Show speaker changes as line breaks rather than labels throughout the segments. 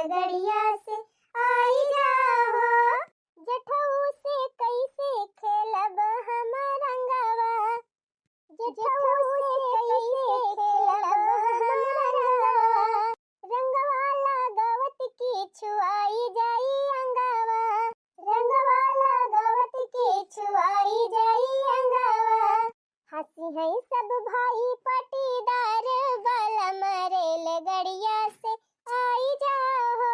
लगड़िया से आई जाओ। जठऊ से कैसे खेलब हम रंगवा, जठऊ से कैसे खेलब हम रंगवा। रंगवा लागवत की छुआई जाई अंगवा, रंगवा लागवत की छुआई जाई अंगवा। हंसी है सब भाई पटीदार, बलम रेल गड़िया से आई जाओ।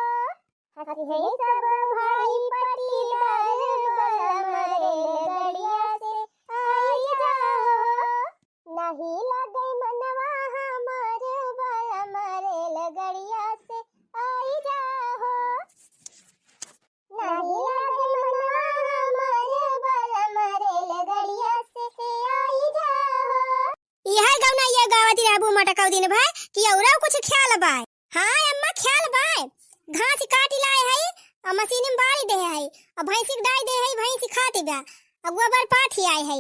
हंसी है सब भाई पटीदार, बलम रेल गड़िया से आई जाओ। नहीं लगे मनवा हमार, बलम रेल गड़िया से आई जाओ। नहीं लगे मनवा हमार, बलम रेल गड़िया से आई जाओ।
यह गौना ये गावती रहबू मटकाऊ दिन भाई कि औरा कुछ ख्याल बाय। हां अम्मा ख्याल बाय, घास काटी लाए है और मशीन में बारी दे है और भैंसी के डाई दे है, भैंसी खाती बा और गोबर पाठी आए है।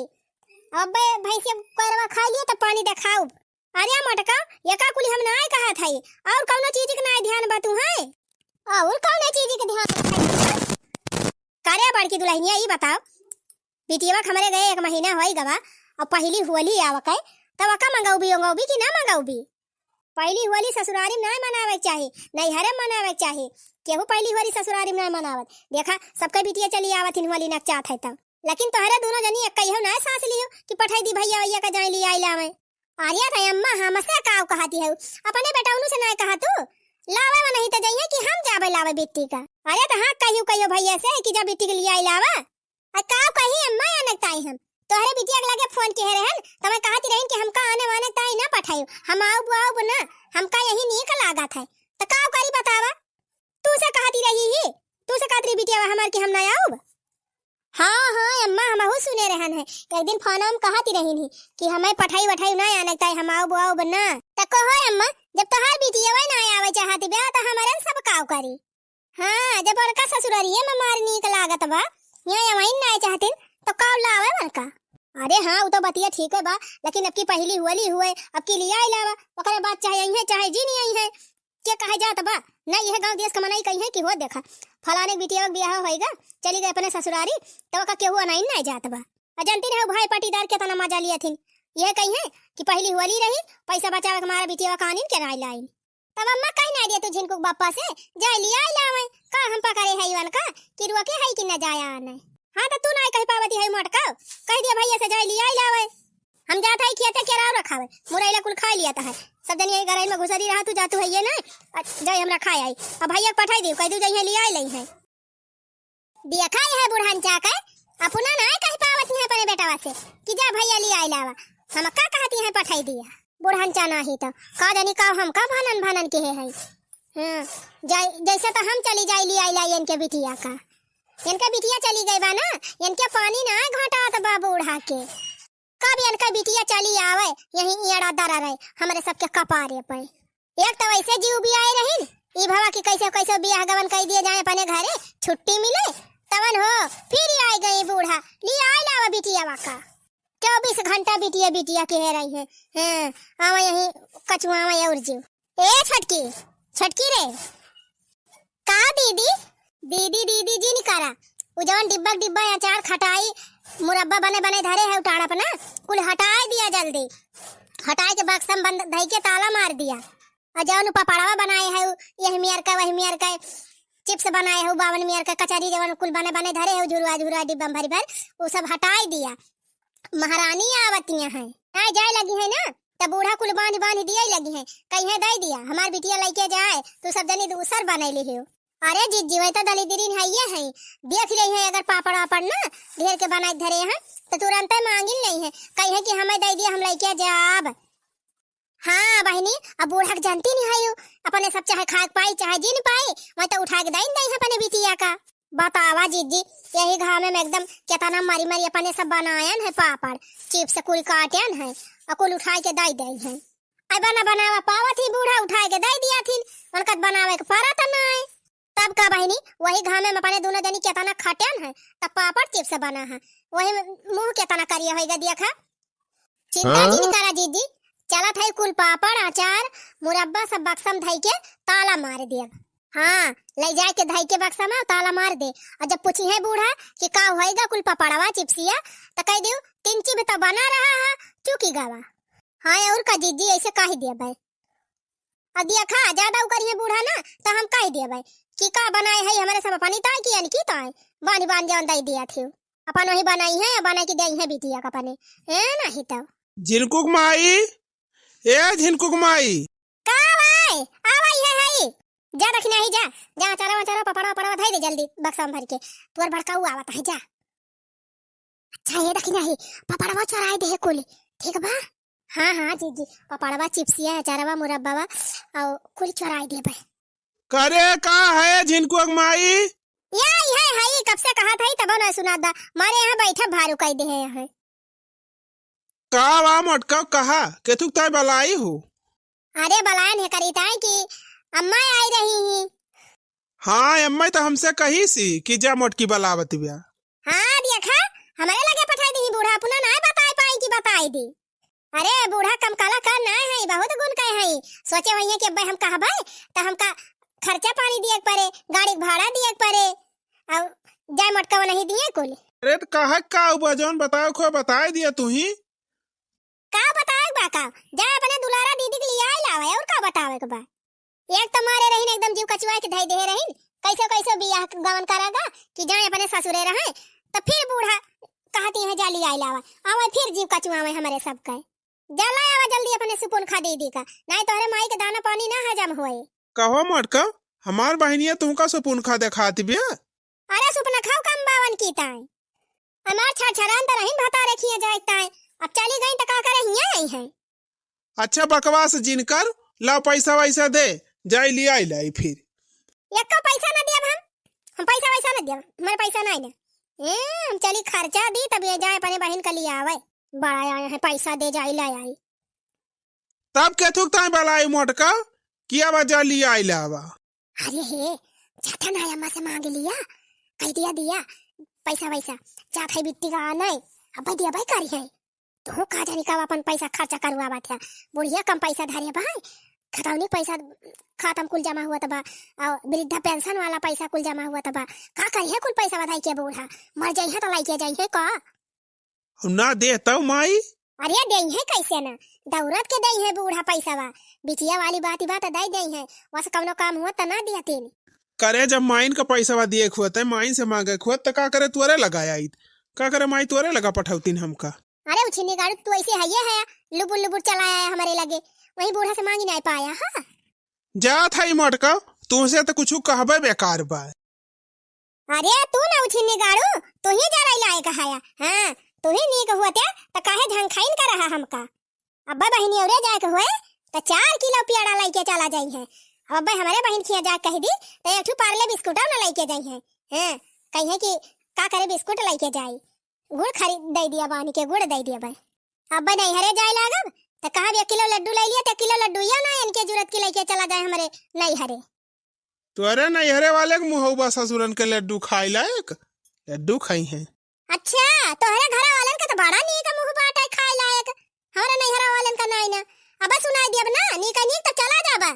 अब भैंसी करवा खा लिए तो पानी देखाऊ। अरे मटका ये का कुली हम नाय कहा था और कौनो चीज के नाय ध्यान बतू है, और कौनो चीज के ध्यान करे बड़की दुल्हनिया ई बताओ। बिटिया हमारे गए 1 महीना होई गवा और पहली होली आवक है तब का मंगाऊ भी कि ना मंगाऊ भी। पहली होली ससुरारी में नहीं मनावे चाहिए, नहीं हरे मनावे चाहिए। केहू पहली होली ससुरारी में नहीं मनावत। देखा सबके बिटिया चली आवत होली नचात है तब, लेकिन तोहरे दोनों जनी एक कहियो ना सांस लियो कि पठाई दी भैया भैया का जाई लिया आइला में। आर्या था अम्मा हमसे काव कहती है, अपने बेटाउनु से नहीं कहा तू लावे में नहीं तो जाइए कि हम जावे लावे बेटी का। अरे तो हाँ कहियो भैया से कि जा बेटी के लिए आई लावा। आ काव कही अम्मा अनकताई हम तोहरे बिटिया के लगे फोन के रहन त मैं कहती रहन कि हमका आने वाने ताई ना पठाइयो, हम आऊ ना हमका यही नीक लागत है। त काव करी बतावा, तू से कहती रही ही, तू से कहती बिटिया हमार के हम ना आऊ। हां अम्मा हमहु सुने रहन है, एक दिन फोन में कहती रहन ही कि हमें पठाई ना आने ताई हम आऊ ना। त कहो अम्मा जब तोहार बिटिया ना आवे चाहती बे त हमारन सब काव करी। हां जब उनका ससुरारिये में मार नीक लागत बा यहां वहीं ना चाहतिन तो काव लावे मनका। अरे हाँ वो तो बतिया ठीक है बा, लेकिन अब की पहली होली हुए अब की लिया अलावा ओकरे बाद चाहे आई है चाहे जी नहीं आई है के कहे जात बा ना। यह गांव देश का मनाई कही है कि हो देखा फलाने बिटिया का ब्याह होएगा चली गए अपने ससुरारी तो का केहू नहीं ना जात बा। जानती रहो भाई पटीदार के तना मजा लिया थी। यह कही है कि पहली होली रही पैसा बचावे हमारा बिटिया कानीन के राय लाई। तब अम्मा कह ना दिया तू झिनको बापा से जाय लिया लावे का हम पकड़े है वन का कि रुके है कि ना जाया आने। हां तो तू नहीं कह पावती है मटका कह दिया भैया से जाय लिया लावे। हम जात है खेते के राव रखावे मुरैला कुल खा लिया है सब जन यही गराई में घुसरी रहा तू जातू है ये ना जाय हमरा खाए आई अब भैया पठाई दी कह दू जाय लिया लई है देखा है बुढ़ान चाका अपना ना कह पावत है अपने बेटावा से कि जा भैया लिया लावा। हम का कहती है पठाई दिया बुढ़ान चा नहीं तो का जानी का हम का भानन के है। हां जैसे तो हम चली जाय लिया लाई इनके बिटिया का, इनका बिटिया चली गई बा ना इनके पानी ना घटात बा बूढ़ा के। कब इनका बिटिया चली आवे यही एड़ा दरा रहे हमारे सबके कपारे पे। एक तो वैसे जीव भी आए रही ई भवा की कैसे बियाह गवन कर दिए जाए अपने घरे छुट्टी मिले तवन हो फिर आई गई बूढ़ा लिया आई लावा बिटिया वाका 24 घंटा बिटिया के रही है। हां आवा यही कछुआ और जीव ए छटकी रे का दीदी जी नहीं करा उ जवन डिब्बा अचार खटाई मुरब्बा बने धरे है उठाड़ा पर ना कुल हटाए दिया जल्दी हटाए के बक्सम बंद धई के ताला मार दिया। और जवन पपड़ावा बनाए है यही मियर का वही मियर का चिप्स बनाए है 52 मियर का कचरी जवन कुल बने धरे है झुरवा डिब्बा भरी भर वो सब हटाए दिया। महारानी आवतियां है ना जाए लगी है ना तब बूढ़ा कुल बांध दिया लगी है कहीं दे दिया हमार बिटिया लेके जाए तो सब जनी दूसर बनैली है। अरे जीजी वही तो दलिदरीन है ये है देख रही है अगर पापड़ वापड़ ना ढेर के बनाए धरे हैं तो तुरंत मांगिल नहीं है कही है कि हमें दे दिया हम लेके जाब। हाँ बहनी अब बूढ़ा के जानती नहीं है अपने सब चाहे खा पाई चाहे जी नहीं पाई वही तो उठा के दे अपने बिटिया का। बतावा जीजी यही घाव में एकदम केतना मारी अपने सब बनायन है पापड़ चिप्स कुल काटन है और कुल उठा के दे है। अब बनावा पावा थी बूढ़ा उठा के दे दिया थी उनका बनावे के पारा था ना तब का बहनी वही घाव में अपने दोनों जनी केतना खटन है तब पापड़ चिप्स बना है वही मुंह केतना करिया होएगा देखा। चिंता जी नहीं करा जीजी चला था कुल पापड़ अचार मुरब्बा सब बक्सम धई के ताला मार दिया। हाँ, ले जाए के धाई के बक्सा में ताला मार दे। और जब पूछी है बूढ़ा कि का होएगा कुल पपड़वा चिप्सिया, तो कह दियो तीन चिब तो बना रहा है चूकी गावा। हाँ और का जीजी ऐसे कह दिया भाई। और दिया खा ज्यादा करिए बूढ़ा ना तो हम कह दिया भाई कि का बनाए है हमारे सब अपनी ताई की यानी की ताई बानी बान जान दई दिया थे अपन वही बनाई है बना के दई है बिटिया का पने है नहीं तो
झिनकुक माई, ए झिनकुक माई।
का भाई आवाई है जा रखना ही जा जा चारा पपड़ा पपड़ा धाई दे जल्दी बक्सा में भर के तोर भड़काऊ आवत है जा। अच्छा ये रखना ही पपड़वा चराए दे कुल ठीक बा। हाँ हाँ जीजी पपड़वा चिप्सिया चारवा मुरब्बावा और कुल चराए दे भाई।
करे का है झिनकुक माई?
यही है कब से कहा था तब ना सुना दा मारे यहाँ बैठा भारू कह दे है।
का वा मटका कहा के तू तय बलाई हो?
अरे बलायन है करी ताई कि अम्मा आई रही ही।
हाँ अम्मा तो हमसे कही सी कि जा मोटकी बलावत बिया।
हाँ देखा हमारे लगे पठाई दी बूढ़ा अपना ना बताई पाई कि बताई दी। अरे बूढ़ा कम काला कर ना है बहुत गुण का है सोचे वही है कि अब हम कहबे तो हमका खर्चा पानी दिए परे गाड़ी भाड़ा दिए परे और जाय मटका नहीं दिए कुल।
अरे तो कहा का बजौन बताओ खो बताई दिया तू ही
का बताए बा का जा अपने दुलारा दीदी के लिए आई लावे और का बतावे के बा। एक तो मारे रहीन एकदम जीव कचुआ के धई दे रहीन कैसे बियाह गवन करागा कि जाए अपने ससुरे रहे तो फिर बूढ़ा कहती है जाली आई लावा आवा फिर जीव कचुआ में हमारे सब का जला आवा जल्दी अपने सुपुन खा दीदी का नहीं तो अरे माई के दाना पानी ना हजम होए।
कहो मटका हमार बहनिया तुमका सुपुन खा दे खाती बिया।
अरे सुपना खाओ कम बावन की ताई हमार छड़छड़ान त रहीन भता रखिए जाए ताई अब चली गई तो का करे हिया आई है।
अच्छा बकवास जिनकर ला पैसा वैसा दे जाई लिया आई लाई फिर
एक का पैसा ना दिया हम पैसा वैसा ना दिया हमारे पैसा नहीं ना हम चली खर्चा दी तब ये जाए अपने बहन का लिए आवे बड़ा आया है पैसा दे जाई ला आई
तब के थुक ताई बलाई मोटका किया वजह लिया आई लावा।
अरे हे जाता ना अम्मा से मांग लिया कह दिया पैसा वैसा जात है बिट्टी का नहीं अब दिया भाई करी है तो का जानी का अपन पैसा खर्चा करवा बात है बुढ़िया कम पैसा धरे भाई खतौनी पैसा खातम कुल जमा हुआ तबा और वृद्धा पेंशन वाला पैसा कुल जमा हुआ तबा का करी है कुल पैसा बधाई के बूढ़ा मर जाई है तो लाई के जाई है का
ना दे तब माई।
अरे दई है कैसे ना दौलत के दई है बूढ़ा पैसा वा बिटिया वाली बात दई है वैसे कौनो काम हुआ तो ना दिया तीन
करे जब माइन का पैसा दिए खुत माइन से मांगे खुत तो का करे तुअरे लगाया का करे माई तुअरे लगा पठौतीन हमका।
अरे उछिनी गाड़ू तू ऐसे है लुबुर चलाया है हमारे लगे वही बूढ़ा से मांगी नहीं पाया। हाँ
जा था मटका तुमसे तो कुछ कहबे बेकार बा।
अरे तू ना उछिनी गाड़ू तू ही जा रही लाए कहाया। हाँ तू ही नीक हुआ तो काहे ढंग खाइन कर रहा हमका अब्बा बहनी औरे जाए के हुए तो 4 किलो प्याड़ा लेके चला जाई है अब्बा हमारे बहन खिया जा कह दी तो एक पार्ले बिस्कुट ना लेके जाई है। हां कहीं है कि का करे बिस्कुट लेके जाई गुड़ खरीद दे दिया बानी के गुड़ दे दिया भाई अब्बा नहीं हरे जाए लागब तो कहा 1 किलो लड्डू ले लिया तो किलो लड्डू या ना इनके जरूरत के लेके चला जाए हमारे नहीं हरे
तुअरे नहीं हरे वाले के मुहब्बा ससुरन के लड्डू खाई लायक लड्डू खाई है।
अच्छा तोहरे घर वालन का तो बड़ा नी का मुंह बाटा खाए लायक हमारे नहीं हरा वालन का नहीं ना अब सुनाई दिया ना नी का नी तो चला जाबा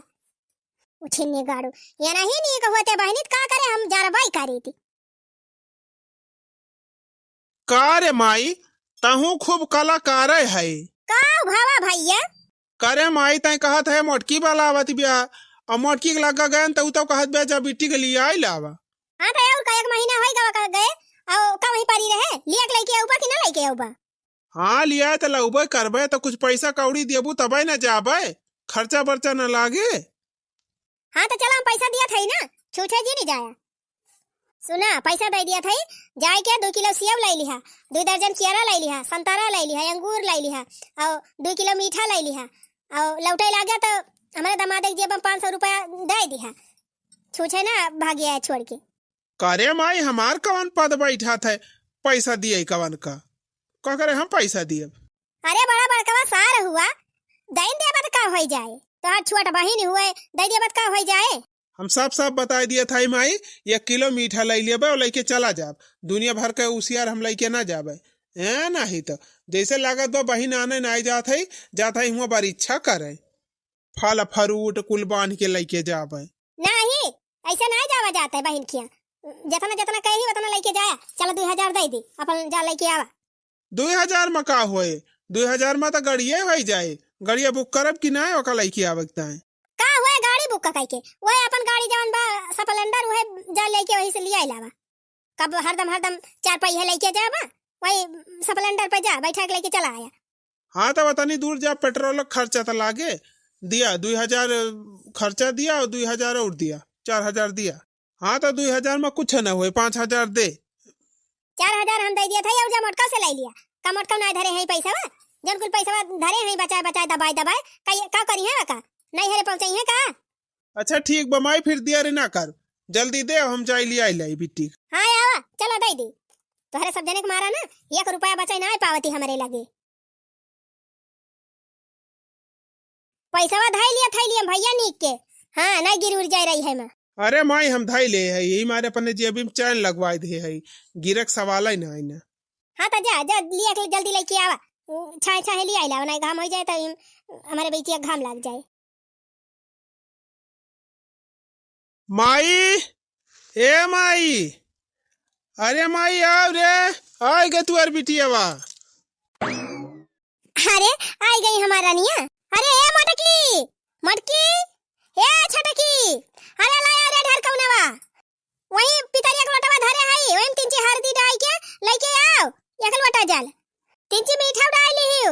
उछिन्नी गाड़ू ये नहीं नी का होते बहनित का करे हम जरबाई करी थी
का रे माई तहू खूब कलाकार है
का भावा भैया
करे माई तय कहत है मोटकी वाला आवत बिया और मोटकी लगा गए तो कहत बिया जब बिट्टी के लिए आई लावा।
हां तो और का 1 महीना होई का गए और का वही परी रहे लिया के लेके आऊबा कि ना लेके आऊबा।
हाँ लिया तो लउबे करबे तो कुछ पैसा कौड़ी देबू तबे ना जाबे खर्चा बर्चा न लागे।
हाँ तो चला हम पैसा दिया था ना छूटे जी नहीं जाया सुना पैसा दे दिया था जाए के 2 किलो सेब ले लिहा 2 दर्जन केरा ले लिहा संतरा ले लिहा अंगूर ले लिहा और 2 किलो मीठा ले लिहा और लौटे ला गया तो हमारे दामाद के जेब में 500 रुपया दे दिया छूटे ना भाग गया छोड़ के।
करे माई हमार कवन पद बैठा थे पैसा दिए कवन का करे हम पैसा दिए।
अरे बड़ा बड़का सार हुआ दैन दे बात का हो जाए तो आज छोट बहिन हुए दे दे बात का हो जाए।
हम सब बता दिए था माई 1 किलो मीठा ले लेबे और लेके चला जाब दुनिया भर के उसियार हम लेके ना जाबे ए नहीं तो जैसे लागत बा बहिन आने नहीं जात है हुआ बार इच्छा करे फल फ्रूट कुल बांध के लेके जाबे
नहीं ऐसा नहीं जावा जाता है बहन खिया, जितना जितना कही उतना लेके जाया। चलो 2000 दे दी, अपन जा लेके आवा।
2000 में का होए? 2000 में तो गाड़िए हो जाए। गाड़िया बुक करब कि नहीं ओका लइके आवकता है।
का हुए गाड़ी बुक का के वही अपन गाड़ी जवन बा स्प्लेंडर वही जा लेके वही से ले आइला बा। कब हरदम 4 पहिया लेके जाबा, वही स्प्लेंडर पे जा बैठा के लेके चला आया।
हाँ तो बतानी दूर जा पेट्रोल खर्चा तो लागे दिया। 2000 खर्चा दिया और 2000 और दिया, 4000 दिया। हाँ तो 2000 में कुछ न हुए, 5000 दे।
4000 हम दे दिया था और जा मोटका से ले लिया। का मोटका ना धरे है पैसा वा, जन कुल पैसा धरे है बचाए बचाए दबाए दबाए का करी है का नहीं हरे पहुंचाई है का।
अच्छा ठीक बमाई फिर दिया रे ना कर, जल्दी दे हम जाई लिया लाई बिट्टी।
हाँ आवा चलो दे दी। तोहरे सब जने के मारा ना 1 रुपया बचाई ना पावती हमारे लगे। पैसा धाई लिया भैया नीक के। हाँ नहीं गिर उड़ जाए रही है मैं।
अरे माई हम धाई ले है, यही मारे अपने जेबी में चैन लगवाए दे है, गिरक सवाल ही ना है ना।
हाँ तो जा जा लिया के जल्दी लेके आवा। छाए ले आइला नहीं घाम हो जाए तो हमारे बेटिया घाम लग जाए।
माई ए माई, अरे माई आओ रे, आए गे तू बिटिया वा।
अरे आई गई हमारा निया। अरे ए मटकी मटकी ए छटकी, अरे लाया रे ढेर कौनवा वही पितरिया के लोटवा धरे हई, वही 3 हल्दी डाल के लेके आओ। एक लोटा जल 3 मीठा डाल लियो,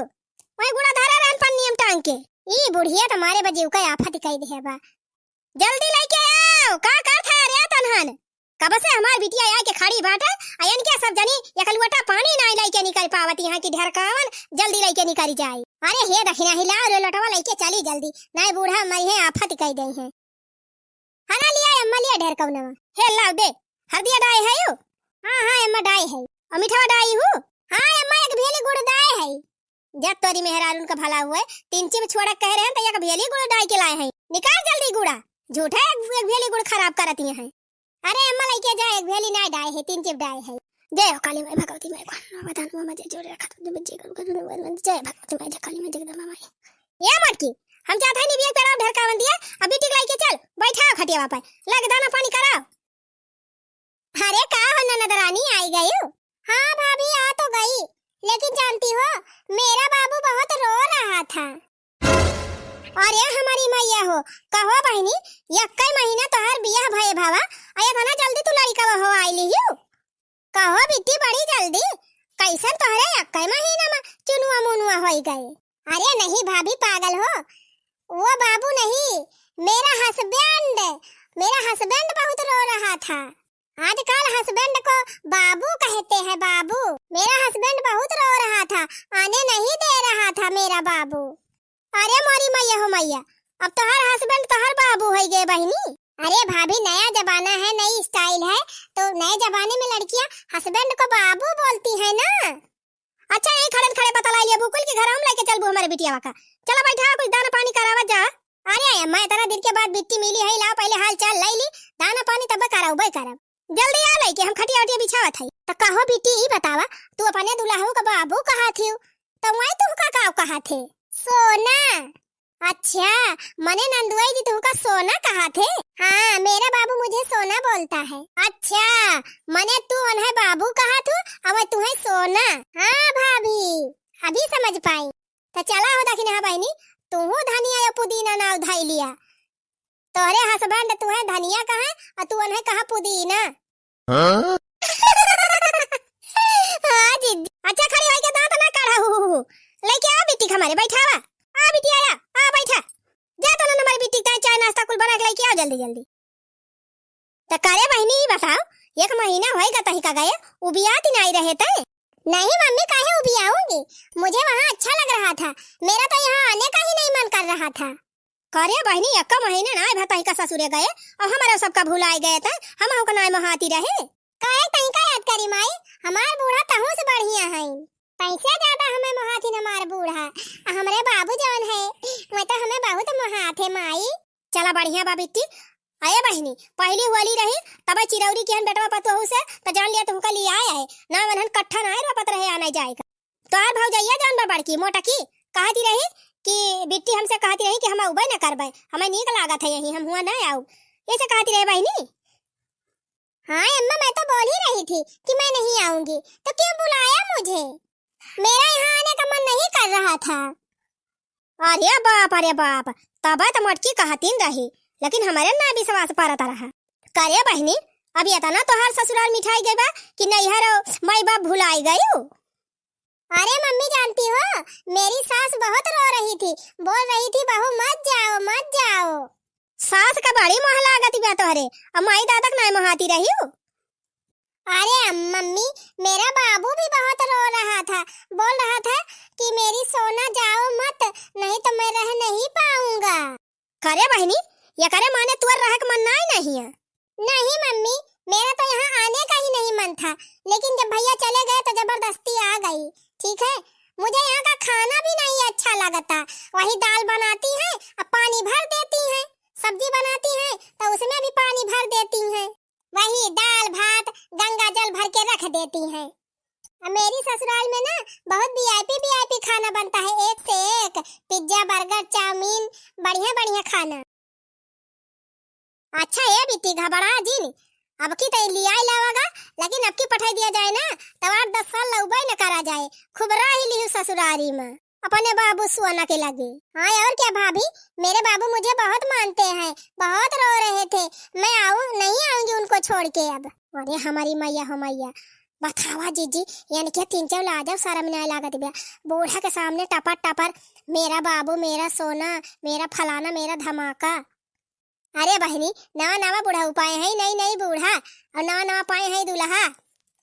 वही गुड़ा धरे रहन पन्नी में टांग के। ई बुढ़िया तुम्हारे बजीव का आफत कई दे बा, जल्दी लेके आओ। का कर था रे तनहन कब से हमार बिटिया आ के खड़ी बाटा अयन क्या सब जनी एक लोटा पानी नहीं लेके निकल पावत यहाँ की ढेर कावन जल्दी लेके निकल जाए। अरे हे दखिना हिला रे लोटवा लेके चली जल्दी, नहीं बूढ़ा मरी है आफत कई दे है। हना लिया अम्मा लिया ढेर कौनवा हे लाओ दे। हल्दिया डाई है यू? हां अम्मा डाई है। और मीठा डाई हूं? हां अम्मा एक भेली गुड़ डाई है। जब तोरी मेहरारून का भला हुए 3 में छोड़ा कह रहे हैं तो एक भेली गुड़ डाई के लाए हैं। निकाल जल्दी गुड़ा, झूठा एक भेली गुड़ खराब करती है। अरे अम्मा लेके जा, एक भेली नहीं डाई है 3 चिप डाई है। जय काली माई भगवती माई को बता मुझे जोड़े रखा तो बच्चे को जय भगवती माई काली माई जगदम्बा माई। ये मटकी हम चाहते हैं निबिया पेड़ा ढेर कावन दिया, अभी टिक लेके चल बैठा खटिया पे लग दाना पानी कराओ। अरे का हो ननदरानी आई गई हो? हाँ भाभी आ तो गई, लेकिन जानती हो मेरा बाबू बहुत रो रहा था। अरे हमारी मैया हो कहो बहनी, यक्कई महीना तोहर बियाह भए भावा आया था ना, जल्दी तू लड़का हो आई लियो। कहो बिट्टी बड़ी जल्दी, कैसन तोहरे यक्कई महीना में चुनुआ मुनुआ होई गए। अरे नहीं भाभी पागल हो, वो बाबू नहीं मेरा हस्बैंड बहुत रो रहा था। आजकल हस्बैंड को बाबू कहते हैं बाबू। मेरा हस्बैंड बहुत रो रहा था, आने नहीं दे रहा था मेरा बाबू। अरे मोरी मैया हो मैया, अब तो हर हस्बैंड तो हर बाबू हो गए बहनी। अरे भाभी नया जमाना है, नई स्टाइल है, तो नए जमाने में लड़कियां हस्बैंड को बाबू बोलती है ना। अच्छा यही खड़े पता ला लिया बुकुल के घर हम लेके चलबू हमारे बिटिया का। चलो बैठा कुछ दाना पानी करावा जा। अरे मैं इतना दिन के बाद बिट्टी मिली है, लाओ पहले हाल चाल ले ली, दाना पानी तब कराऊ बे करब। जल्दी आ लेके हम खटिया उटिया बिछावत है। तो कहो बिट्टी ई बतावा तू अपने दुल्हा का बाबू कहा थी? तो वही तुम का कहा थे? सोना। अच्छा मने नंदुआई जी तुमका सोना कहा थे? हाँ मेरा बाबू मुझे सोना बोलता है। अच्छा मने तू उन्हें बाबू कहा तू अब तुम्हें सोना। हाँ भाभी अभी समझ पाई। तो चला हो दखिन हाँ बहनी, तू धनिया या पुदीना ना उधाई लिया। तोहरे हस्बैंड तुम्हें धनिया कहा और तू उन्हें कहा पुदीना। हाँ जी अच्छा खड़ी होके दांत ना काढ़ा लेके आ बिट्टी हमारे बैठावा। आ बिट्टी आया आ बैठा जा तो ना हमारी बिट्टी चाय नाश्ता कुल बना के लेके आओ जल्दी जल्दी। तो करे बहनी बताओ 1 महीना होएगा तही का गए उबियात ही नहीं रहे थे। नहीं मम्मी काहे उबियाऊंगी, मुझे वहाँ अच्छा लग रहा था, मेरा तो यहाँ आने का ही नहीं मन कर रहा था। करे बहनी 1 महीना ना भतही का ससुरे गए और हमारा सबका भुलाए गए थे, हम का नाय महाती रहे। काहे तही का याद करी माई, हमार बूढ़ा तहु से बढ़िया है, पैसे ज्यादा हमें महाती हमार बूढ़ा, हमरे बाबू जवन है मैं तो हमें बहुत महाथे माई। चला बढ़िया बा बिट्टी। आए बहनी पहली होली रही तब चिरौरी की हन बेटवा पतोहू से तो जान लिया तुमका लिए आया है ना, वनहन कट्ठा ना रोपत रहे आना जाएगा। तो आर भौजैया जान बा बड़की मोटा की कहती रही कि बिट्टी हमसे कहती रही कि हम उबे ना करबे, हमें नीक लागत है यही हम हुआ ना आऊ। ऐसे कहती रहे बहनी। हाँ अम्मा मैं तो बोल ही रही थी कि मैं नहीं आऊंगी, तो क्यों बुलाया मुझे? मेरा यहाँ आने का मन नहीं कर रहा था। अरे बाप तब तो मटकी कहतीन रही, लेकिन हमारे ना विश्वास पारता रहा। करे बहनी अब ये ना तो हर ससुराल मिठाई गई बा कि नैहर माई बाप भुलाई गई हो। अरे मम्मी जानती हो मेरी सास बहुत रो रही थी, बोल रही थी बहू मत जाओ मत जाओ। सास का बड़ी मोह लागती बा तोहरे, अब माई दादा नहीं मोहाती रही हो। अरे मम्मी मेरा बाबू भी बहुत रो रहा था, बोल रहा था कि मेरी सोना जाओ मत, नहीं तो मैं रह नहीं पाऊंगा। करे बहनी ये करे माने तुअर रह के मन नहीं है। नहीं मम्मी मेरा तो यहाँ आने का ही नहीं मन था, लेकिन जब भैया चले गए तो जबरदस्ती आ गई। ठीक है मुझे यहाँ का खाना भी नहीं अच्छा लगता, वही दाल बनाती है अब पानी भर देती है, सब्जी बनाती है तो उसमें भी पानी भर देती है, वही दाल भात गंगा जल भर के रख देती है। मेरी ससुराल में ना बहुत वीआईपी खाना बनता है, एक से एक पिज्जा बर्गर चाउमीन बढ़िया बढ़िया खाना। अच्छा ये बिट्टी घबरा जी अब की तो लिया लावागा, लेकिन अब की पठाई दिया जाए ना तो 8-10 साल लौबाई न करा जाए, खुबरा ही लिहू ससुरारी में अपने बाबू सोना के लगे। हाँ और क्या भाभी मेरे बाबू मुझे बहुत मानते हैं, बहुत रो रहे थे, मैं नहीं आऊंगी उनको छोड़ के अब। अरे हमारी मैया हो मैया बतावा जीजी यानी क्या 3-4 ला जाओ सारा में लागत बया, बूढ़ा के सामने टपर टपर मेरा बाबू मेरा सोना मेरा फलाना मेरा धमाका। अरे बहनी नवा नवा बूढ़ा उपाय है, नई नई बूढ़ा और नवा नवा पाए है दूल्हा,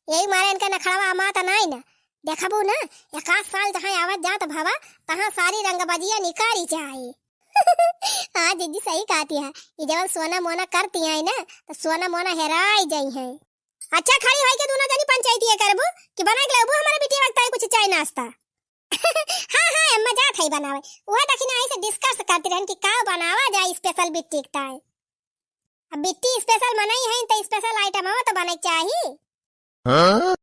यही मारे इनका नखड़वा माता नहीं ना देखबू ना 1 साल जहाँ आवत जात भावा तहाँ सारी रंगबाजियां निकारी जाए। हाँ दीदी सही कहती है, ये जब सोना मोना करती है ना तो सोना मोना हेराई जाई है। अच्छा खड़ी है के दोनों जनी पंचायती करबू कि बना के लेबू हमारे बिटिया वक्त है कुछ चाय नाश्ता। हाँ मजाक है बनावे, वह दखिना ऐसे डिस्कस करती रहन कि का बनावा जाए स्पेशल बिट्टी का। अब बिट्टी स्पेशल बनाई है तो स्पेशल आइटम हो तो बनाई चाहिए। हाँ?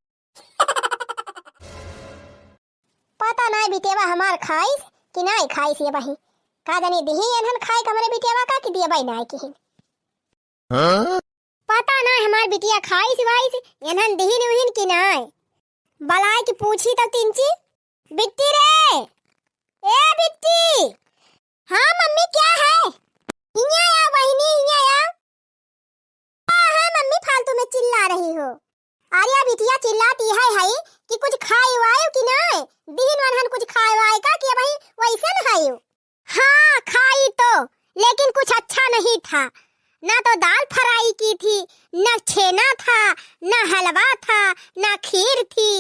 पता नहीं बिटेवा हमार खाइस कि नहीं खाइस ये बही, का जानी दिही एनहन खाए हमरे बिटेवा का कि दिए बही नहीं की। हाँ? पता नहीं हमार बिटिया खाइस वाइस एनहन दिही नहीं कि नहीं, बलाय की पूछी तो तिंची बिट्टी रे ए बिट्टी। हाँ मम्मी क्या है? हिया या बहिनी हिया या। हाँ मम्मी फालतू में चिल्ला रही हो। अरे बिटिया चिल्लाती है कि कुछ खाए वायो कि नहीं, दिन वनहन कुछ खाए वाए का कि भाई वैसे न खायो। हाँ खाई तो, लेकिन कुछ अच्छा नहीं था, ना तो दाल फ्राई की थी, ना छेना था, ना हलवा था, ना खीर थी,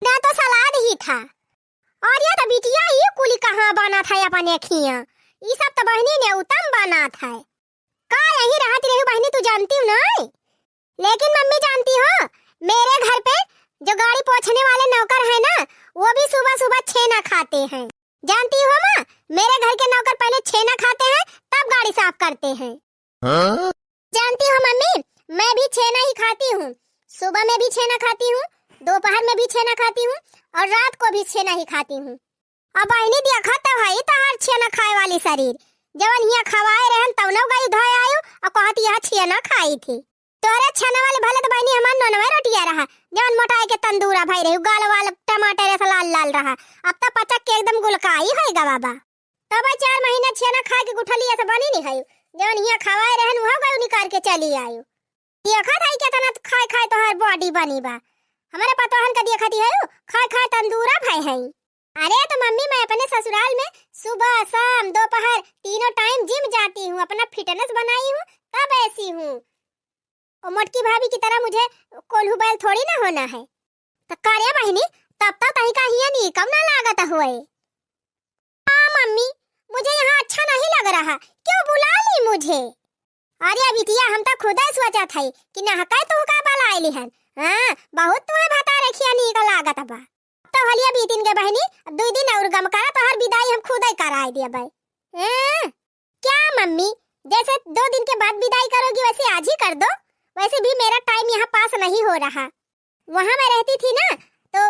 ना तो सलाद ही था। और ये तो बिटिया ये कुली कहाँ बना था अपन अखियां, ये सब तो बहनी ने उत्तम बना था। का यही रहती रही बहनी तू जानती हो नहीं, लेकिन मम्मी जानती हो मेरे घर पे जो गाड़ी पोंछने वाले नौकर है ना वो भी सुबह सुबह छेना खाते हैं। जानती हो माँ मेरे घर के नौकर पहले छेना खाते हैं तब गाड़ी साफ करते हैं। हाँ? जानती हो मम्मी मैं भी छेना ही खाती हूँ, सुबह में भी छेना खाती हूँ, दोपहर में भी छेना खाती हूँ और रात को भी छेना ही खाती हूँ। अब बहनी देखा तो भाई तहार छेना खाए वाली शरीर जवन हिया खवाए रहन तब न गई धोए आयो और कहती यह छेना खाई थी। तोरे छेना वाले भले तो बहनी हमार नोनवा रोटिया रहा जवन मोटाई के तंदूरा भाई रही गाल वाला टमाटर ऐसा लाल लाल रहा, अब तो पचक के एकदम गुलकाई होएगा बाबा। तो भाई 4 महीना छेना खा के गुठली ऐसा बनी नहीं है, जवन हिया खवाए रहन वह गई निकाल के चली आयो। देखा था क्या तना खाए खाए तो हर बॉडी बनी बा, हमारे पतोहन का देखा थी है खाए खाए तंदूरा भाई है। अरे तो मम्मी मैं अपने ससुराल में सुबह शाम दोपहर तीनों टाइम जिम जाती हूँ, अपना फिटनेस बनाई हूँ तब ऐसी हूँ, और मोटकी भाभी की तरह मुझे कोल्हू बैल थोड़ी ना होना है। तो कार्य बहनी तब तक कहीं का हिया नहीं कम ना लागत हुए। हाँ मम्मी मुझे यहाँ अच्छा नहीं लग रहा, क्यों बुला ली मुझे? अरे बिटिया हम तो खुद ही सोचा था कि नहकाए तो का बाला आईली हन। हां बहुत तुम्हें बता रखिया नहीं का लागत बा, तो हलिया बीतिन के बहनी 2 दिन और गम करा तो हर विदाई हम खुद ही कराई दिया भाई। क्या मम्मी जैसे 2 दिन के बाद विदाई करोगी वैसे आज ही कर दो, वैसे भी मेरा टाइम यहाँ पास नहीं हो रहा। वहाँ मैं रहती थी ना तो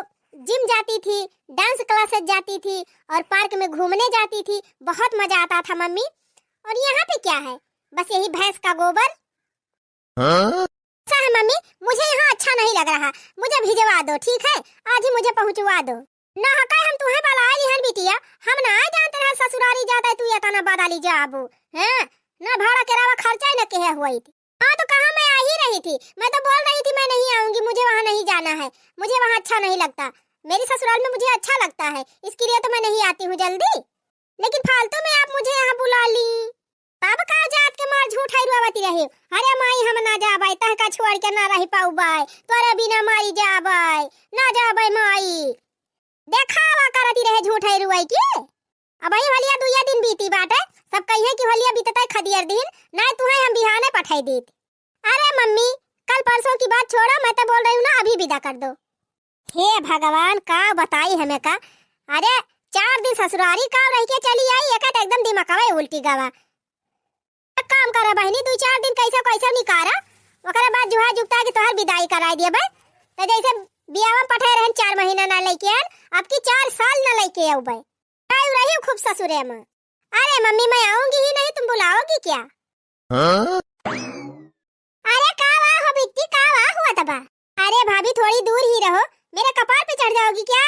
जिम जाती थी, डांस क्लासेस जाती थी और पार्क में घूमने जाती थी, बहुत मजा आता था मम्मी। और यहाँ पे क्या है बस यही भैंस का गोबर। अच्छा है मम्मी, मुझे यहाँ अच्छा नहीं लग रहा, मुझे भिजवा दो, ठीक है? आज ही मुझे पहुँचवा दो। ना हका हम तुम्हें बलाई लिहन बिटिया, हम ना जानते रहे ससुरारी जाता है तू ये तना बदाली जाबू, हैं? ना भाड़ा किराया खर्चा ही न के हुई थी। हाँ तो कहाँ मैं आ ही रही थी, मैं तो बोल रही थी मैं नहीं आऊंगी, मुझे वहाँ नहीं जाना है, मुझे वहाँ अच्छा नहीं लगता। मेरी ससुराल में मुझे अच्छा लगता है, इसके लिए तो मैं नहीं आती हूँ जल्दी। लेकिन फालतू में आप मुझे यहाँ बुला ली, तब का जात के मार झूठ है रुआवती रहे। अरे माई हम ना जाबाई, तह का छोड़ के ना रही पाऊ बाई, तोरे बिना माई जाबाई ना जाबाई माई। देखावा करती रहे झूठ है रुआई के। अब ही हलिया दुया दिन बीती बाटे, सब कहिए कि हलिया बीतता है खदियर दिन, ना तुम्हें हम बिहाने पठाई देत। अरे मम्मी कल परसों की बात छोड़ो, मैं तो बोल रही हूँ ना अभी विदा कर दो। हे भगवान का बताई हमें का। अरे 4 दिन ससुरारी का रह के चली आई, एक एकदम दिमाग आवे उल्टी गावा। एक काम करे बहनी, 2-4 दिन कैसे कैसे निकारा, ओकरे बाद जुहा जुगता के तोहर विदाई कराई दिए बे। तो जैसे बियाह में पठाए रहन 4 महीना ना लेके आन, अब की 4 साल ना लेके आऊ बे। आई रही खूब ससुरे में। अरे मम्मी मैं आऊंगी ही नहीं, तुम बुलाओगी क्या? अरे का वाह हो बिट्टी, का वाह हुआ तबा। अरे भाभी थोड़ी दूर ही रहो, मेरे कपार पे चढ़ जाओगी क्या?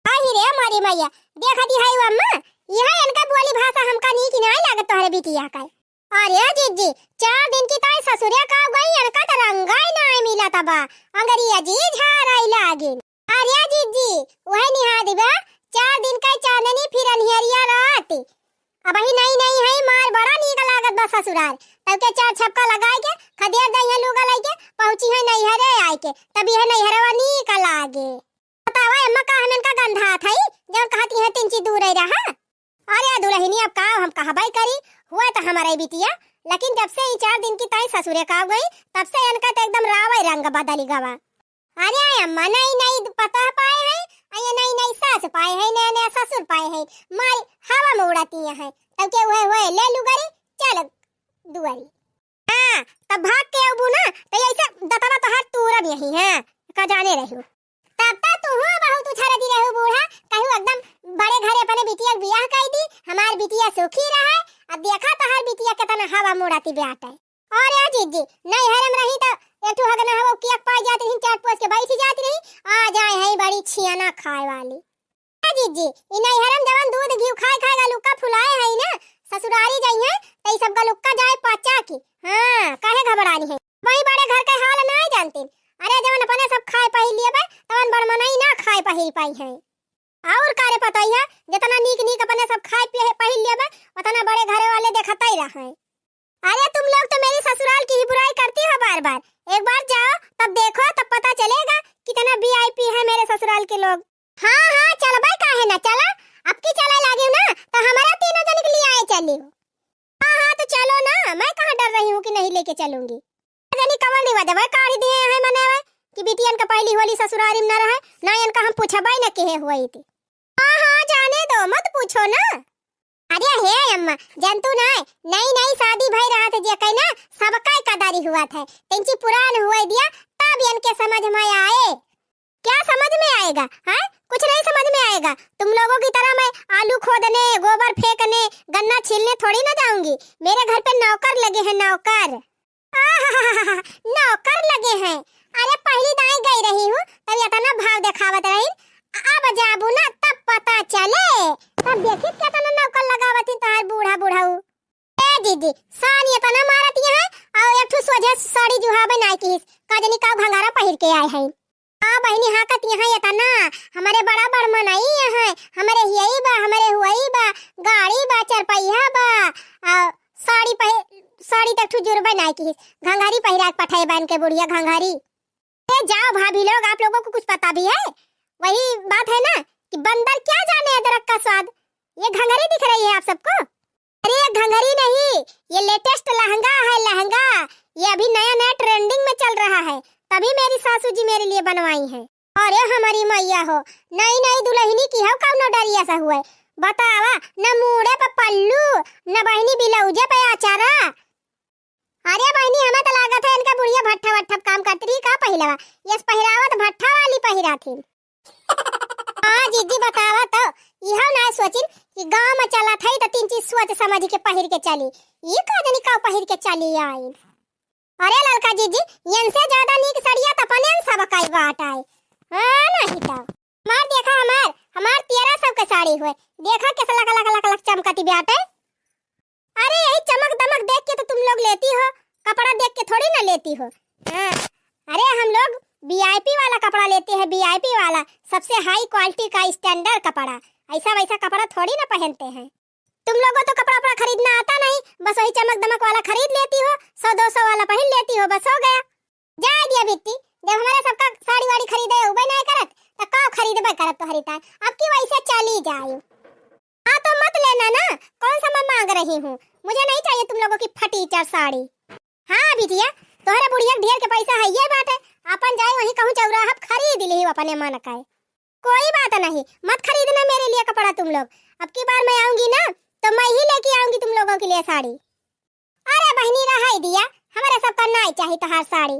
आई रे हमारी मैया, देखती है अम्मा, यह इनका बोली भाषा हमका नी की नहीं लागत तोहरे बिटिया का। अरे जीजी 4 दिन की ताई ससुरिया का गई, इनका तो रंगाई नहीं मिला तबा, अंगरिया जी झाराई लागिन। अरे जीजी वह निहा दिबा 4 दिन का चांदनी फिर अनहरिया रात। अब ही नहीं है मार बड़ा नीक लागत बा ससुराल, तब के 4 छपका लगाए के खदेर दई है लुगा लाई के पहुंची है नैहरे आए के, तब यह नैहरवा नीक लागे। बतावा अम्मा का हमन का गंधा थई जब कहती है 3 इंची दूर ही रहा। अरे दुल्हनी अब का हम कहबाई करी, हुआ तो हमारे बिटिया, लेकिन जब से 4 दिन की ताई ससुरे का गई तब से इनका तो एकदम रावई रंग बदली गवा। अरे अम्मा नहीं पता पाए है, अये नहीं सास पाए है, नया ससुर पाए है, मारी हवा में उड़ाती है, तब के हुए ले लुगारी चल दुआरी। हां तब भाग के अबू ना तो ऐसा दतवा तो हाथ तूरब यही है का जाने रहो। तब तक तू हुआ बहुत उछारती रहो बूढ़ा, कहू एकदम बड़े घरे अपने बिटिया बियाह कर दी, हमार बिटिया सुखी रहे। अब देखा तो हर बिटिया कितना हवा मुड़ाती बेटा है। और या जीजी नहीं हरम रही तो एक ठो हगना हवा किया पाई जाती रही, चाट पोस के बैठ जाती रही, आ जाए है बड़ी छियाना खाए वाली। हां जीजी इ नहीं हरम जवन दूध घी खाए लुक्का फुलाए है ना, ससुरारी जाई है तई सब का लुक्का जाए पचा की। हां काहे घबरानी है, वही बड़े घर के हाल नहीं जानती। अरे जवन अपने सब खाए पहिल लिए बे तवन बड़मनाई ना खाए पहिल पाई है। और कारे पता है जितना नीक अपने सब खाए पहिल लिए बे उतना बड़े घरे वाले देखता ही रहे। अरे तुम लोग तो मेरी ससुराल की ही बुराई करती हो बार, एक बार जाओ तब देखो, तब पता चलेगा कितना वीआईपी है मेरे ससुराल के लोग। हाँ चल भाई काहे ना चला, अब की चला लागे ना तो हमारा तीनों जन के लिए आए चली। हाँ तो चलो ना, मैं कहाँ डर रही हूँ कि नहीं लेके चलूंगी। जनी कमल दिवा देवे काढ़ी दिए है मनेवे कि बिटियन का पहली होली ससुरारी में न रहे, ना इनका हम पूछबाई न केहे हुई थी। हाँ जाने दो मत पूछो ना। अरे हे अम्मा जनतु नहीं शादी भई रहा था जे कहीं ना सबका कदारी हुआ था, तिनची पुरान हुआ दिया तब इनके समझ में आए। क्या समझ में आएगा, हैं कुछ नहीं समझ में आएगा। तुम लोगों की तरह मैं आलू खोदने, गोबर फेंकने, गन्ना छीलने थोड़ी ना जाऊंगी। मेरे घर पे नौकर लगे हैं, नौकर नौकर लगे हैं। अरे पहली दाई गई रही हूँ तब इतना भाव दिखावत रही, अब जाबू ना तब पता चले, तब देखी कितना नौकर लगावती तोहर बूढ़ा ए दीदी सानी इतना मारती है और एक ठो सोझे साड़ी जुहाबे नाई की काजनी का घंघरा पहिर के आए हैं। आ बहनी हाकत यहाँ इतना हमारे बड़ा बड़मनाई है, हमारे यही बा, हमारे हुई बा, गाड़ी बा, चरपैया बा, साड़ी तक ठो जुरबे नाई की घंघरी पहिरा पठाए बन के बुढ़िया घंघरी। जाओ भाभी लोग, आप लोगों को कुछ पता भी है? वही बात है ना कि बंदर क्या जाने अदरक का स्वाद। ये घंघरी दिख रही है आप सबको? अरे ये घंघरी नहीं, ये लेटेस्ट लहंगा है, लहंगा ये अभी नया ट्रेंडिंग में चल रहा है, तभी मेरी सासू जी मेरे लिए बनवाई है। अरे हमारी मैया हो, नई दुल्हनी की हो कौन डरिया सा हुआ बतावा, न मुड़े पे पल्लू न बहनी बिलौजे पे आचारा। अरे बहनी हमें तो लागत है इनका बुढ़िया भट्ठा काम करती रही का पहिलवा, ये पहिरावत भट्ठा वाली पहिरा थी। हाँ जीजी बतावा तो यह ना सोचिन कि गांव में चला था तो 3 चीज सोच समझ के पहिर के चली। ये का जनी का पहिर के चली आई। अरे लड़का जीजी यन से ज्यादा नीक सड़िया त अपने सब काई बाट आई। हां नहीं तो मार देखा हमार तेरा सब के साड़ी हुए देखा कैसा लक चमकती बाटे। अरे यही चमक दमक देख के तो तुम लोग लेती हो, कपड़ा देख के थोड़ी ना लेती हो। हाँ। अरे हम लोग वीआईपी वाला कपड़ा लेते हैं, वीआईपी वाला सबसे हाई क्वालिटी का स्टैंडर्ड कपड़ा। ऐसा वैसा कपड़ा थोड़ी ना पहनते हैं। तुम लोगों तो कपड़ा खरीदना आता नहीं, बस वही चमक दमक वाला खरीद लेती हो, 100-200 वाला पहन लेती हो, बस हो गया। जा दिया बिट्टी, जब हमारे सबका साड़ी वाड़ी खरीदे उबे नहीं करत तो का खरीदबे करत तो हरिता अब की वैसे चली जाओ। हाँ तो मत लेना ना, कौन सा मैं मांग रही हूँ, मुझे नहीं चाहिए तुम लोगों की फटीचर साड़ी। हाँ बिटिया तोहरे बुढ़िया ढेर के पैसा है ये बात है, अपन जाए वहीं कहूँ चौराहा खरीद ली अपने मन का। कोई बात नहीं, मत खरीदना मेरे लिए कपड़ा तुम लोग। अब की बार मैं आऊंगी ना तो मैं ही लेके आऊंगी तुम लोगों के लिए साड़ी। अरे बहनी रहा दिया, हमारे सबका नहीं चाहिए तोहार साड़ी।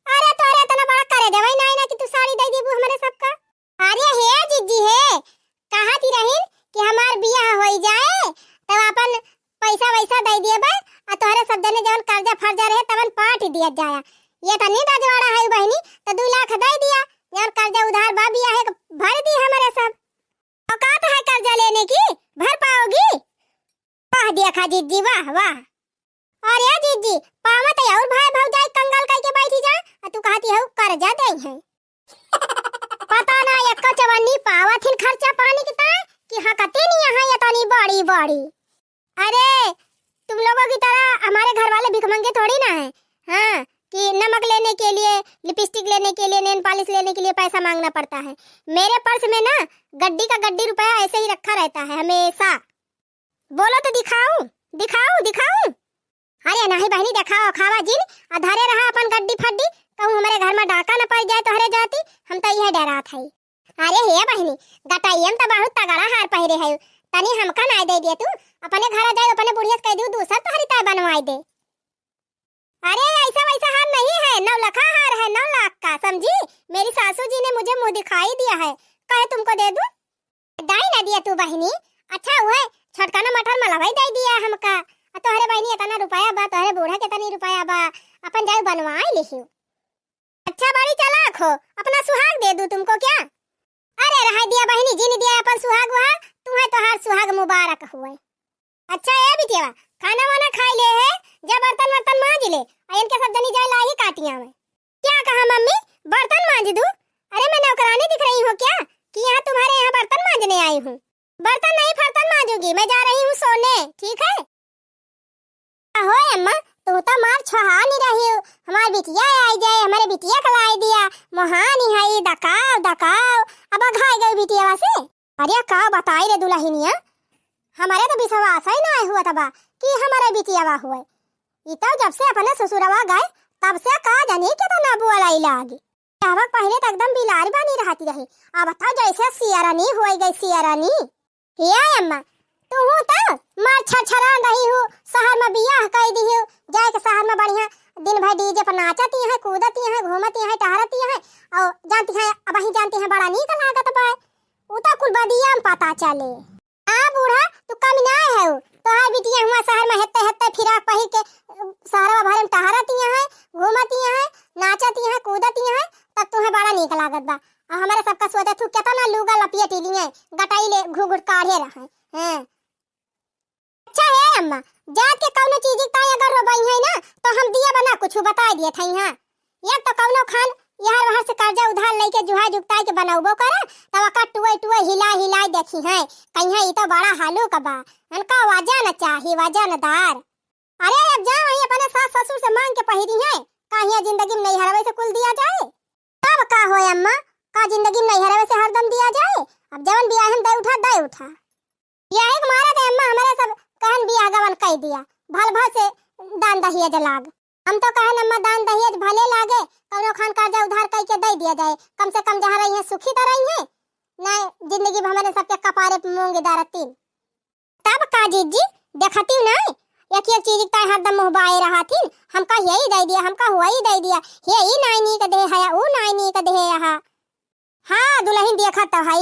अरे तोरे इतना बड़ा करे देवई नहीं ना कि तू साड़ी दे दीबू हमारे सबका। अरे हे जिज्जी हे, कहा थी रहीन कि हमार बियाह हो जाए तब अपन पैसा वैसा दे दिएबे आ तोहरे सब जने जवन कर्जा फर्जा रहे तवन पाट दिया जाया। ये त नहीं राजवाड़ा है बहनी तो 2 लाख दे दिया, जवन कर्जा उधार बा बियाह है भर दी हमारे सब। औकात है कर्जा लेने की, भर पाओगी? वाह देखा जिज्जी वाह वाह। अरे जिज्जी पावत और भाई भौजाई कंगाल कह के बैठी जा तू कहती है कर्जा दे है। पता ना एक चवन्नी पावत हिन खर्चा पानी की ता कि हकते नहीं यहाँ ये तनी बड़ी बड़ी। अरे तुम लोगों की तरह हमारे घर वाले भिखमंगे थोड़ी ना है। हाँ कि नमक लेने के लिए, लिपस्टिक लेने के लिए, नेल पॉलिश लेने के लिए पैसा मांगना पड़ता है। मेरे पर्स में ना गड्डी का गड्डी रुपया ऐसे ही रखा रहता है हमेशा। बोलो तो दिखाऊं दिखाऊं दिखाऊं? अरे नहीं बहनी दिखाओ खावा जिन अधारे रहा अपन गड्डी फड्डी कहूँ हमारे घर में डाका न पड़ जाए तोहरे जाती, हम तो यह डरा था। अरे हे बहनी गटाइयन तो बहुत तगड़ा हार पहिरे है, तनी हमका ना दे दिए तू अपने घर जाए अपने बुढ़िया कह दू दूसरा तोहरी ताय बनवाई दे। अरे ऐसा वैसा हार नहीं है, 9 लाख हार है, 9 लाख का समझी। मेरी सासू जी ने मुझे मुंह दिखाई दिया है, कहे तुमको दे दूं? दाई ना दिया तू बहनी, अच्छा हुआ छोटका ना मटर मलवाई दे दिया हमका। तोहरे बहनी इतना रुपया बा, तोहरे बूढ़ा के तनी रुपया बा, अपन जाए बनवाई लिखियो। अच्छा बड़ी चालाक हो, अपना सुहाग दे दूं तुमको क्या? अरे रहा दिया बहनी जी ने दिया अपन सुहाग वहा, तुम्हें तोहार सुहाग मुबारक हुए। अच्छा है बिटिया खाना वाना खाई ले है, जब बर्तन वर्तन मांज ले, इनके सब जनी जाए लाही काटिया में। क्या कहा मम्मी बर्तन मांज दूं? अरे मैं नौकरानी दिख रही हूँ क्या कि यहाँ तुम्हारे यहाँ बर्तन मांजने आई हूँ? बर्तन नहीं बर्तन मांजूंगी, मैं जा रही हूँ सोने, ठीक है? हो अम्मा तू तो मार छहा नहीं रही हो, हमारी बिटिया आई जाए, हमारे बिटिया खलाई दिया मोहानी है दकाव दकाव अब घाई गई बिटिया वासे। अरे का बताई रे दुल्हनिया, हमारे तो विश्वास ही ना हुआ तबा कि हमारे बिटिया वा हुए। इतो जब से अपने ससुरवा गए तब से का जाने के तो ना बुआ लाई लागी। आवक पहले तो एकदम बिलारी बनी रहती रही, अब बताओ जैसे सियारानी हो गई सियारानी। हे अम्मा तू हूँ तो मार छरछरा रही हूँ, शहर में बियाह कर दी हूँ, जाए के शहर में बढ़िया दिन भर डीजे पर नाचती हैं, कूदती हैं, घूमती हैं, टहरती हैं और जानती हैं अब ही जानती हैं बड़ा नीक लागत बा। उता कुल बदिया में पता चले। आ बूढ़ा तू कम ना है तो हाय बिटिया हुआ शहर में हेते हेते फिराक पहिर के शहर भर में टहरती हैं, घूमती हैं, नाचती हैं, कूदती हैं, तब तुम्हें बड़ा नीक लागत बा। और हमारे सबका सोचे तू कितना लूगा लपियट लिए गटाई ले घुघुट काढ़े रहे हैं। अच्छा है अम्मा जात के कौनो चीज का अगर रोबई है ना तो हम दिया बना कुछ बता दिए थे। हां ये तो कौनो खान यार वहां से कर्जा उधार लेके जुहा जुगताई के बनाउबो करे तब का टुए टुए हिला हिला देखी है कहीं ई तो बड़ा हालू का बा, उनका वजन चाहिए वजनदार। अरे अब जा वही अपने सास ससुर से मांग के पहिरी है, कहीं जिंदगी में नहीं हरवे से कुल दिया जाए तब का होए अम्मा, का जिंदगी में नहीं हरवे से हरदम दिया जाए। अब जवन बियाह हम दे उठा या एक मारा दे अम्मा, हमारे सब कहन बियाह गवन कह दिया भल भल से दान दहेज लाग। हम तो कहन अम्मा दान दहेज भले लागे कौनो खान कर्जा उधार कह के दे दिया जाए, कम से कम जहाँ रही है सुखी तो रही है ना, जिंदगी भर हमारे सबके कपारे पे मूंग दारती तब का जीजी देखती ना एक एक चीज का हरदम मुंह बाए रहा थी। हमका यही दे दिया, हमका हुआ ही दे दिया, ये ही नाइनी का दे है वो नाइनी का दे है। हाँ दुल्हन देखा तो है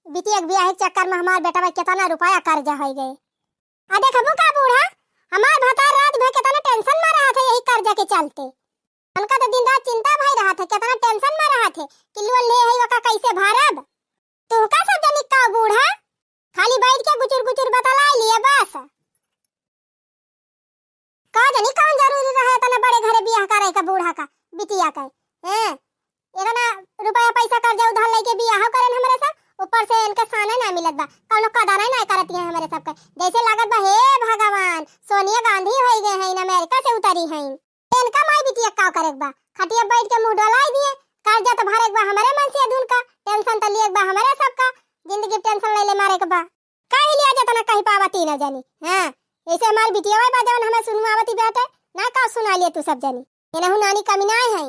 बिटिया के ब्याह के चक्कर में हमार बेटा कितना रुपया कर्जा हो गए। आ देखबू का बूढ़ा हमार भतार रात भर कितना टेंशन में रहा था यही कर्जा के चलते। उनका तो दिन रात चिंता भई रहा था, कितना टेंशन में रहा थे कि लोन ले है वका कैसे भरब। तू का सब जानी का बूढ़ा खाली बैठ के गुचुर गुचुर बतला लिए बस। का जानी कौन जरूरी रहे तना बड़े घरे ब्याह करे का बूढ़ा का बिटिया का हैं। इतना रुपया पैसा कर्जा उधार लेके ब्याह करेन हमरे सब, ऊपर से इनके साने ना मिलत बा, कौनो कदर ना करती है हमारे सबके। जैसे लागत बा हे भगवान सोनिया गांधी हो गए हैं अमेरिका से उतरी हैं। इनका माई बिटिया का करे बा खटिया बैठ के मुंह डोलाई दिए। कर्जा तो भरे बा हमारे मन से अधून का, टेंशन तो लिए बा हमारे सबका, जिंदगी टेंशन ले ले मारे के बा काहे लिया जाता ना कहीं पावती ना जानी। हां ऐसे हमारी बिटिया वाई बाजवन हमें सुनवावती बेटे ना का सुना लिए तू सब जानी। इनहु नानी कमी ना है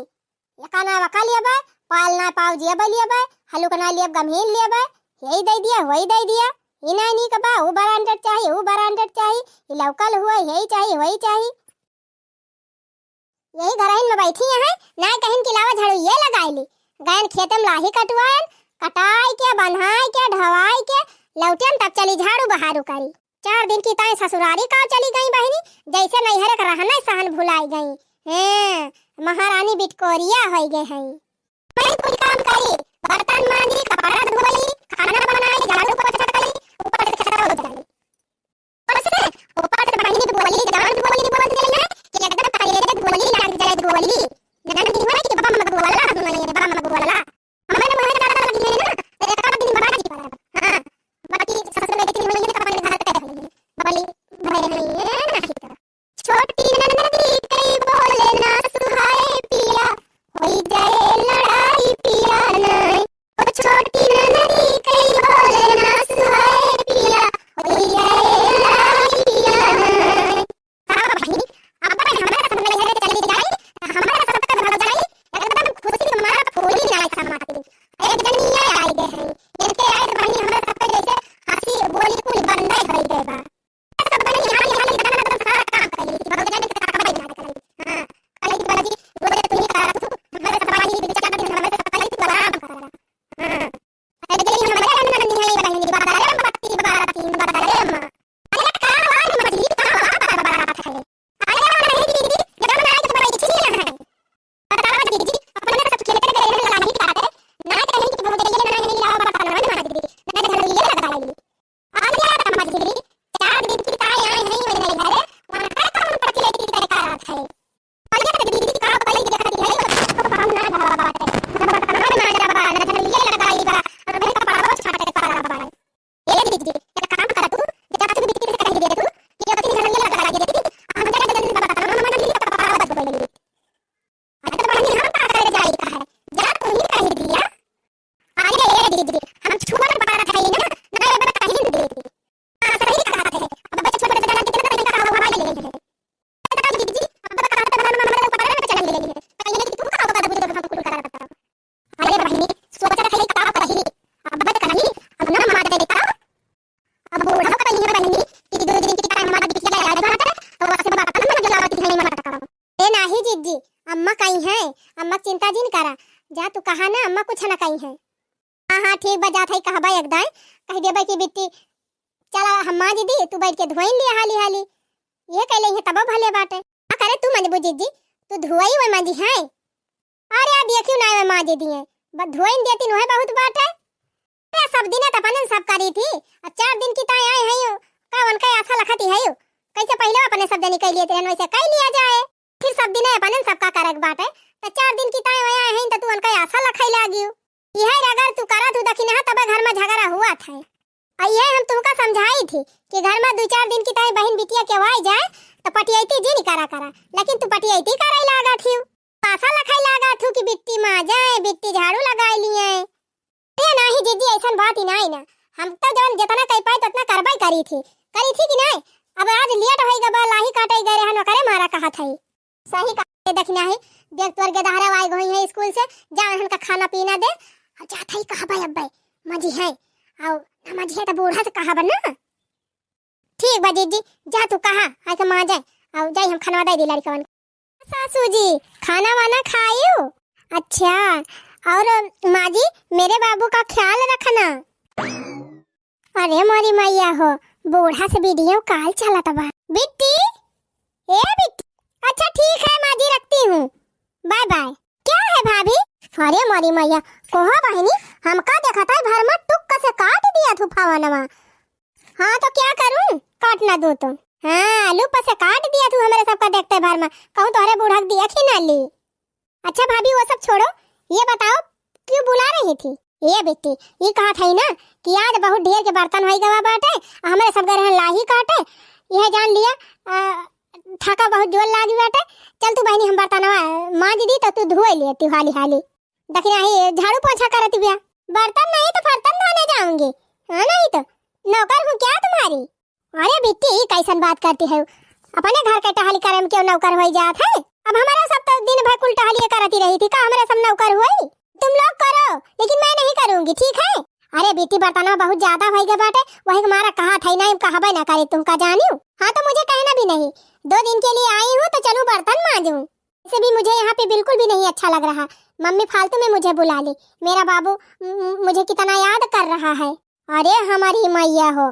यका ना वका लिए बा पाल ना पाव जिया बा लिए बा हलुक ना लिए गमहीन लिए बा यही दे दिया वही दे दिया। इना नहीं का बा वो ब्रांडेड चाहिए वो ब्रांडेड चाहिए, ये लोकल हुआ यही चाहिए वही चाहिए। यही घरहिन में बैठी है ना कहीं के अलावा झाड़ू ये लगाई ली गैन खेतम लाही कटवाएन कटाई के बन्हाई के ढवाई के लौटियन तब चली झाड़ू बहारू करी। 4 दिन की ताई ससुरारी का चली गई बहनी, जैसे नैहर का रहना सहन भुलाई गई हैं। महारानी बिटकोरिया हो गए हैं। मैं कुछ काम करी बर्तन मांजी कपड़ा धोली खाना बनाई झाड़ू पोछा करी ऊपर से छटा हो जाली ऊपर से बहनी बोली जान बोली बोल गई ना कि एकदम ताई बोली लग जाए बोली ननन की हुआ कि बाबा मग बोला हमने बाबा मग बोला हमारे मोहन का लगी है ना तेरे का दिन बड़ा की बड़ा। हां बाकी ससुर में देखी हुई है तो अपन घर पे रही बबली भरे नहीं है ना की तरह छोटी ननदी कई बोले ना सुहाए पिया होई जाए लड़ाई पिया नहीं ओ छोटी ननदी कई बोले ना सुहाए पिया होई जाए लड़ाई पिया नहीं। हां भाई अब हमारा सब में घर चली जाए हमारा सब का घर जाए एकदम खुशी से मारा फूली ना समाती एक दिन ये आई गए हैं इनके आए भाई हमारा सब का जैसे हंसी बोली कोई बंद नहीं हो गए बा सब बनी हाली हाली एकदम सारा काम कर ली बगल जाने का काम नहीं कर ली। हां कल की बाजी बोले तू ही करा तू हमारे सब वाली बिचारा दिन हमारे सब कल की आराम कर रहा। हां अरे दिन हमारे नन नहीं है बहनी बात है बात है अम्मा अरे का वाली मछली का बात है अरे नहीं दीदी जब मैं आई तो बड़ी चीज है बता दीदी अपने सब खेल कर गए हैं नहीं कराते ना कहीं कि बहुत ये नहीं लाओ बता ना मार दीदी मैं घर ये लगा ली आज यार अम्मा दीदी 4 दिन की ताई आई नहीं मेरे घर वहां का काम पर के लेके कर रहा था और ये दीदी का पहले देखा दी है तो काम ना बाबा बाबा ना घर ये लगा ली बा मेरे का पापा छाट के कर रहा है ये दीदी एक काम कर तू जब तक दीदी से कह दे तू कि अब तेरी घर ये लगा ली दीदी हम जगह जगह बता ना मैं दीदी का पापा बता बोली अरे तो बहनी हम का कर जाई का है जा तू ही कह दिया अरे ये दीदी हम छुआ बता रहा था ये ना ये बता ही दीदी सही कहा है अब बच्चे छोटे छोटे जान कितना तरीका का हवा ले लेंगे बता दीदी अब बता रहा था हमारे ऊपर में चल लेंगे पहले कि तू का बता बुझ हम कुछ करा बता अरे बहनी सोच रहा है का कर ही अब बता कर ही अब ना मार दे देता अब बूढ़ा का नहीं बहनी कि 2 दिन की टाइम हमारा बिटिया याद करता और वैसे बात करना मैं जलावती नहीं मार करा ए नहीं जीजी अम्मा कहीं है अम्मा चिंता जिन करा जा तू कहा ना अम्मा कुछ ना कहीं है। हां हां ठीक बजा था कहबा एकदम कह देबे कि बिट्टी चला हम्मा दीदी तू बैठ के धोइन लिया हाली हाली ये कह ले तब भले बाटे आ करे तू मंजबू जीजी तू धोई ओय मांजी है अरे देखियो ना मैं मां दीदी है बस धोइन देती नो है बहुत बाटे अरे सब दिन त अपन सब करी थी अब 4 दिन की ताई आई है यो का उनका आशा लखती है यो कैसे पहले अपने सब जनी कह लिए थे वैसे कह लिया जाए फिर सब दिन अपन सबका करक बाटे त 4 दिन की ताई आए हैं त तू उनका आशा लखाई लागियो यह अगर तू करा तू दखिन हा तब घर में झगड़ा हुआ था। ये हम तुमका समझाई थी कि घर में 2-4 दिन की ताई बहन बिटिया के वाई जाए तो पटियाती जी नहीं करा लेकिन तू पटियाती कराई लागा थी आशा लखाई लागा थू कि बिट्टी मां जाए बिट्टी झाड़ू लगाई लिए ये नहीं जीजी ऐसा बात ही नहीं ना हम तो जवन जितना कह पाए उतना करबाई करी थी कि नहीं अब आज लेट होई गबा लाही काटे गए रहन करे मारा कहा था सही का देखना है देख तोर के दहरा आई गई है स्कूल से जा उनका खाना पीना दे और जा थई कहा भाई अब्बे मजी है आओ मजी है तो बूढ़ा से कहा बना ठीक बा जीजी जा तू कहा आके तो मां जाए आओ जाई हम खाना दे दी लड़कवन सासू जी खाना वाना खाइयो अच्छा और माँ जी मेरे बाबू का ख्याल रखना। अरे मोरी मैया हो, बूढ़ा से वीडियो कॉल चला बा। बिट्टी, ए बिट्टी, अच्छा ठीक है माँ जी, रखती हूँ, बाय बाय। क्या है भाभी? अरे मोरी मैया, कोहा बहनी, हमका देखा था घर में टुक से काट दिया तू फावनवा। हाँ तो क्या करूँ, काट ना दूँ तो। हाँ, आलू पर से काट दिया तू हमारे सबका देखते भर में, कहूँ तोहरे बूढ़ा दिया कि ना ली। अच्छा भाभी वो सब छोड़ो, ये बताओ क्यों बुला रही थी? ये बेटी, ये कहा था ना कि आज बहुत ढेर के बर्तन होई गवा बाटे, हमारे सब घर लाही काटे, यह जान लिया थका बहुत जोर लागी बाटे। चल तू बहनी हम बर्तनवा मांज दी तो तू धोए लेती हाली हाली। देखिए ही झाड़ू पोछा करती बिया, बर्तन नहीं तो बर्तन धोने जाऊंगी, हाँ नहीं तो नौकर हूँ क्या तुम्हारी? अरे बेटी कैसन बात करती है, अपने घर के टहली करे में क्यों नौकर हो जात है? अब हमारा सब तो दिन भर कुल टहली करती रही थी, का हमारा सब नौकर हुई? तुम लोग करो लेकिन मैं नहीं करूंगी, ठीक है? अरे बेटी बर्तनवा बहुत ज्यादा हो गए बाटे, वही हमारा कहा था ना, कहबे ना करे तुम का जानियो। हाँ तो मुझे कहना भी नहीं, 2 दिन के लिए आई हूँ तो चलूं बर्तन मांजूं। इसे भी मुझे यहाँ पे बिल्कुल भी नहीं अच्छा लग रहा, मम्मी फालतू में मुझे बुला ली, मेरा बाबू मुझे कितना याद कर रहा है। अरे हमारी मैया हो,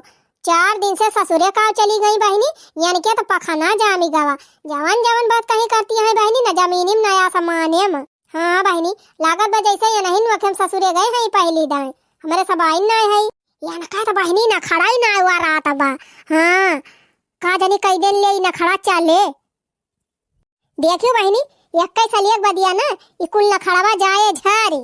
4 दिन से ससुरे का चली गई बहनी, यानी क्या तो पखाना जामी गवा, जवन जवन बात कहीं करती है बहनी, न जमीनी में नया समाने में। हाँ बहनी, लागत बा जैसे ये नहीं वखम ससुरे गए हैं पहली दाएं, हमारे सब आई ना है, या न का बहनी ना खड़ा ही ना हुआ रात बा। हाँ का जानी कई दिन ले ना खड़ा चले। देखियो बहनी, एक सलियक बदिया ना, ये कुल न खड़ावा जाए झारी।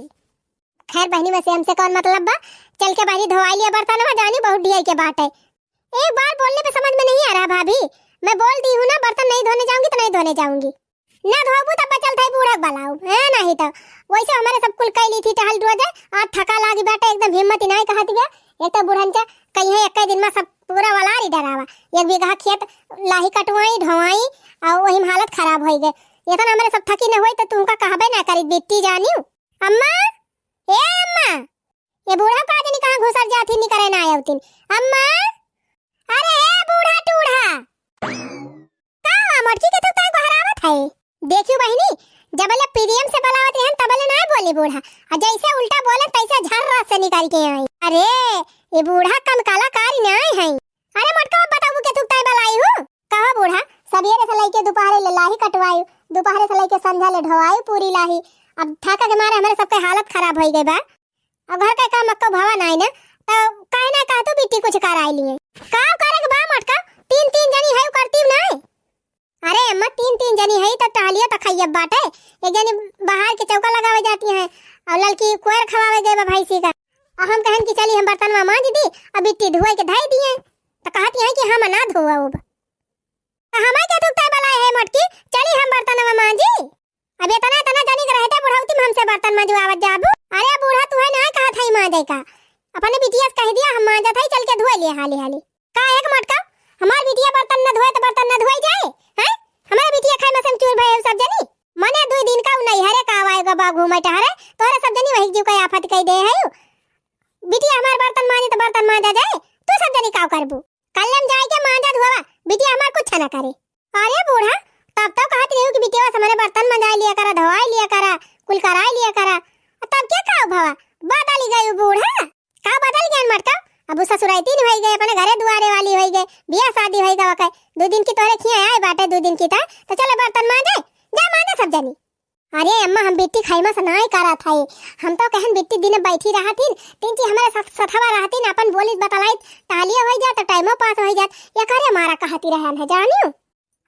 खैर बहनी वैसे हमसे कौन मतलब बा, चल के बहनी धोवाई लिया बर्तन में, जानी बहुत ढेर के बात है। एक बार बोलने पे समझ में नहीं आ रहा भाभी, मैं बोल दी हूँ ना बर्तन नहीं धोने जाऊंगी तो नहीं धोने जाऊंगी, ना धोबू तब चल थाई बूढ़ा बलाऊ है नहीं तो। वैसे हमारे सब कुल कैली थी टहल रोज, आज थका लागी बैठे एकदम हिम्मत ही नहीं कहती गया। एक तो बूढ़नचा कहीं है एक दिन में सब पूरा वाला ही डरावा, 1 बीघा खेत लाही कटवाई ढोवाई और वही हालत खराब हो गए। ये तो हमारे सब थकी न होई तो तुमका कहबे ना करी बेटी जानियो। अम्मा, ए अम्मा, ये बूढ़ा का जानी कहां घुसर जाती नहीं करे ना आवतिन। अम्मा, अरे ए बूढ़ा टूढ़ा का मटकी के तो ताई बहरावत है। देखियो बहनी, जबले पीडीएम से बलावत हैं तबले ना बोली बूढ़ा, और जैसे उल्टा बोले तैसे झर्रा से निकाल के आई। अरे ये बूढ़ा कम कलाकारी ना है। अरे मटका बताऊ के तू ताई बलाई हो, कहो बूढ़ा सवेरे से लेके दोपहर ले लाही कटवाई, दोपहर से लेके संध्या ले ढवाई पूरी लाही, अब थका के मारे हमारे सबके हालत खराब हो गई बा। अब घर का काम मक्को भवा नहीं ना, तो काहे ना कह तू बिट्टी कुछ कराई लिए का करे बा मटका, 3 जनी है करती नहीं। अरे अम्मा 3 जनी है तो टहलिया तो खैया बाटे, एक जनी बाहर के चौका लगावे जाती है और लड़की कुएर खवावे गए भैंसी का, और हम कहन कि चली हम बर्तन में मांज दी और बिट्टी धोए के धाई दिए, तो कहती है कि हम ना धोवा अब हमें क्या दुखता बला है मटकी, चली हम बर्तन में मांजी। अब इतना इतना जनी के रहते बुढ़ाउती में हमसे बर्तन मंजवावत जाबू। अरे बूढ़ा तू है ना कहा था मांजे का, अपने बिटिया से कह दिया हम मांजा था, चल के धोए लिए हाली हाली का एक मटका। हमार बिटिया बर्तन न धोए तो बर्तन न धोई जाए हैं, हमारा बिटिया खाए मसन चूर भए सब जनी मने 2 दिन का नहीं हरे का आएगा बा घूमे टहरे, तोरे सब जनी वही जीव का आफत कह दे है। बिटिया हमार बर्तन मांजे तो बर्तन मांजा जाए, तू सब जनी का करबू, कल्लम जाए के मांजा धोवा, बिटिया हमार कुछ ना करे। अरे बूढ़ा तब तो कहती रही कि बिटिया हमारे बर्तन मंजा लिया करा, धोवाई लिया करा, कुल कराई लिया करा, तब क्या का भवा बदल गई बूढ़ा, का बदल गया मटका। अब ससुराइती नहीं गए, अपने घरे दुआरे वाली हो गए, बियाह शादी हो गए, 2 दिन की तोरे खिया आए बाटे 2 दिन की था, तो चलो बर्तन मांजे जा मांजे सब जनी। अरे अम्मा हम बिट्टी खाई में नहीं करा था, हम तो कहन बिट्टी दिन बैठी रहा थी, 3 चीज हमारे सथवा रहती अपन बोली बतलाई टालिया हो जात टाइमो पास हो जात, ये करे मारा कहती रहन है जानियो।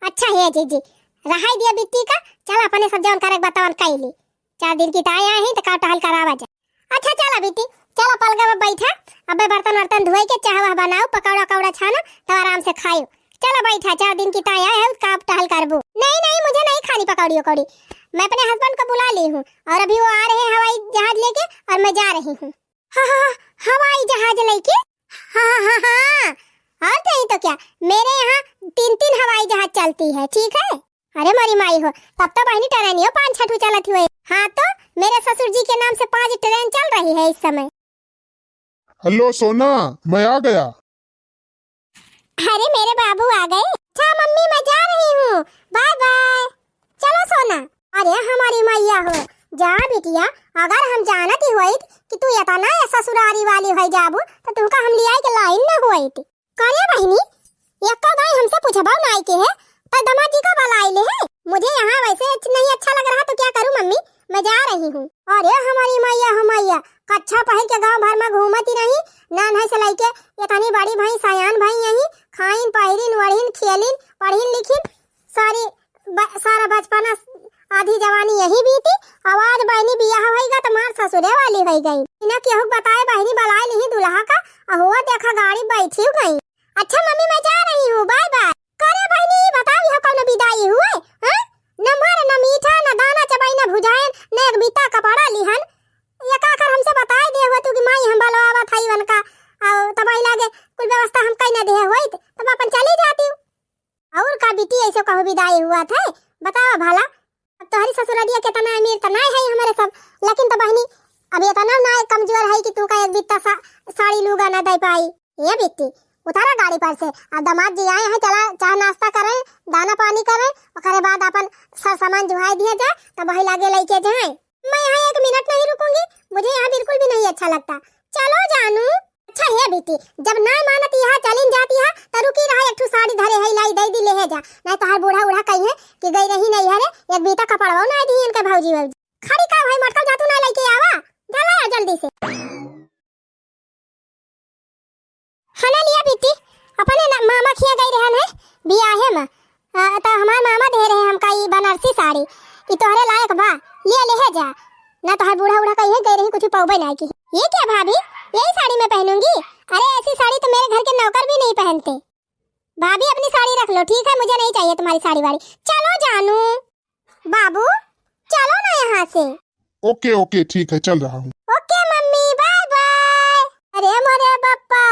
अच्छा है जी रहाई दिया बिट्टी का, चल अपने सब जवन करे बतावन कैली, 4 दिन की ताई आई तो का टहल करावा जा। अच्छा चला बिट्टी चलो पलगा में बैठा, अबे बर्तन वर्तन धोए के चाह बनाओ, पकौड़ा कौड़ा छानो तो आराम से खाओ। चलो बैठा, 4 दिन की ताया है उसका आप टहल करबो। नहीं मुझे नहीं खानी पकौड़ी उकौड़ी, मैं अपने हस्बैंड को बुला ली हूँ और अभी वो आ रहे हैं हवाई जहाज लेके और मैं जा रही हूँ। हाँ हवाई जहाज लेके, हाँ और नहीं तो क्या, मेरे यहाँ 3 हवाई जहाज चलती है, ठीक है। अरे मारी माई हो, तब तो बहनी ट्रेन 5-6 चलती हुई। हाँ तो मेरे ससुर जी के नाम से 5 ट्रेन चल रही है इस समय।
हेलो सोना, मैं आ गया।
अरे मेरे बाबू आ गए। अच्छा मम्मी मैं जा रही हूँ, बाय बाय। चलो सोना। अरे हमारी मैया हो, जा बिटिया, अगर हम जानती होइत कि तू इतना ससुरारी वाली हो जाबू तो तुमका हम लियाई के लाइन न होइत। करे बहनी, एक गाय हमसे पूछबा नाई के है पर दामाद जी का बलाई ले है। मुझे यहाँ वैसे नहीं अच्छा लग रहा तो क्या करूँ मम्मी, मैं जा रही हूँ। अरे हमारी मैया कच्छा पहन के गांव भर में घूमती रही, नान है से लइके इतनी बड़ी भाई सयान भाई यही खाइन पहिरिन वढ़िन खेलिन पढ़िन लिखिन सारा बचपना आधी जवानी यही बीती। आवाज बहनी बियाह होइगा तो मार ससुरे वाली हो गई। इन्हें केहू बताए बहनी बलाए नहीं दुल्हा का, हुआ देखा गाड़ी बैठी गई। अच्छा मम्मी मैं जा रही हूँ, बाय बाय। करे बहनी बताओ यह कौन विदाई हुए? हां न मर न मीठा न दाना चबाई न भुजाए न एक बीता कपड़ा लिहन। ये का कर हमसे बताए दे हुआ तू कि माई हम बलवावा थाई वन का तब आई लागे कुल व्यवस्था हम कई न दे होइत तब अपन चली जाती हूँ। और का बेटी ऐसे कहो विदाई हुआ था बताओ भला। अब तोहरी ससुरालिया कितना अमीर तो नहीं है हमारे सब, लेकिन तो बहनी अब इतना ना कमजोर है कि तू का एक बित्ता साड़ी लूगा ना दे पाई। ये बेटी उतारा गाड़ी पर से, अब दामाद जी आए हैं, चला चाय नाश्ता करें दाना पानी करें और बाद अपन सब सामान जुहाई दिया जाए तब वही लागे लेके जाए। मैं यहाँ 1 मिनट नहीं रुकूंगी, मुझे यहाँ बिल्कुल भी नहीं अच्छा लगता। चलो जानू। अच्छा है बेटी, जब ना मानती यहाँ चलिन जाती है तो रुकी रहा एक ठू साड़ी धरे है लाई दे दी ले जा, नहीं तो हर बूढ़ा कही है कि गई रही नहीं हरे एक बीता कपड़वा ना दी इनके भौजी खड़ी का भाई मटका जातू ना लेके आवा चला जल्दी से। खाना लिया बेटी, अपने मामा खिया गई रहन है बियाहे में तो हमार मामा दे रहे हमका ई बनारसी साड़ी ई तोहरे लायक बा, ले जा ना तो हर बूढ़ा कही है गई रही कुछ पौबे नहीं की। ये क्या भाभी, यही साड़ी मैं पहनूंगी? अरे ऐसी साड़ी तो मेरे घर के नौकर भी नहीं पहनते। भाभी अपनी साड़ी रख लो, ठीक है, मुझे नहीं चाहिए तुम्हारी साड़ी वाड़ी। चलो जानू। बाबू चलो ना यहाँ से।
ओके ओके ठीक है चल रहा हूँ।
Okay mummy bye bye. अरे मोरे बप्पा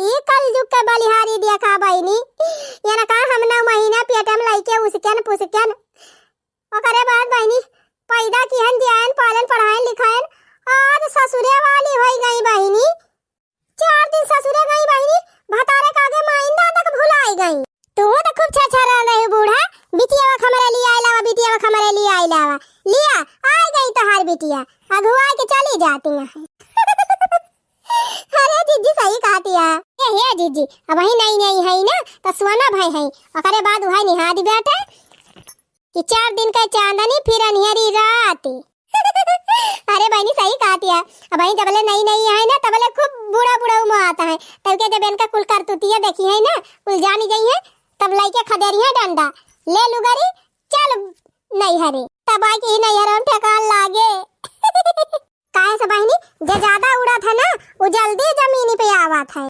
ये कल जुग के बलिहारी देखा बहनी, ये ना कहा हम ना महीना पेटम लाइके उसकेन पुसकेन ओकरे बाद बहनी पैदा किहन दियान पालन पढ़ाएन लिखाएन आज ससुरे वाली होई गई बहनी। 4 दिन ससुरे गई बहनी, भतारे का आगे माइंदा तक भुलाई गई। तू तो खूब छछा रह गई बूढ़ा, बिटिया खमरे लिया आइलावा बिटिया खमरे लिया आइलावा लिया आ गई तो हर बिटिया अगुआ के चली जाती है। अरे जीजी सही कहती है ये जीजी, अब वही नहीं है ना तो सोना भाई है ओकरे बाद वही निहा दी बेटा कि 4 दिन का चांदनी फिर अंधेरी रात। अरे बहनी सही कहती है, अब वही जबले नहीं है ना तबले खूब बूढ़ा उमा आता है, तब के जब इनका कुल करतूतिया देखी है ना कुल जानी गई है तब लाइके खदेरी है डंडा ले लुगरी चल नहीं हरे तब आई की नहीं हरे ठेकान लागे। काहे से बहनी जो ज्यादा उड़ा था ना वो जल्दी जमीनी पे आवा था।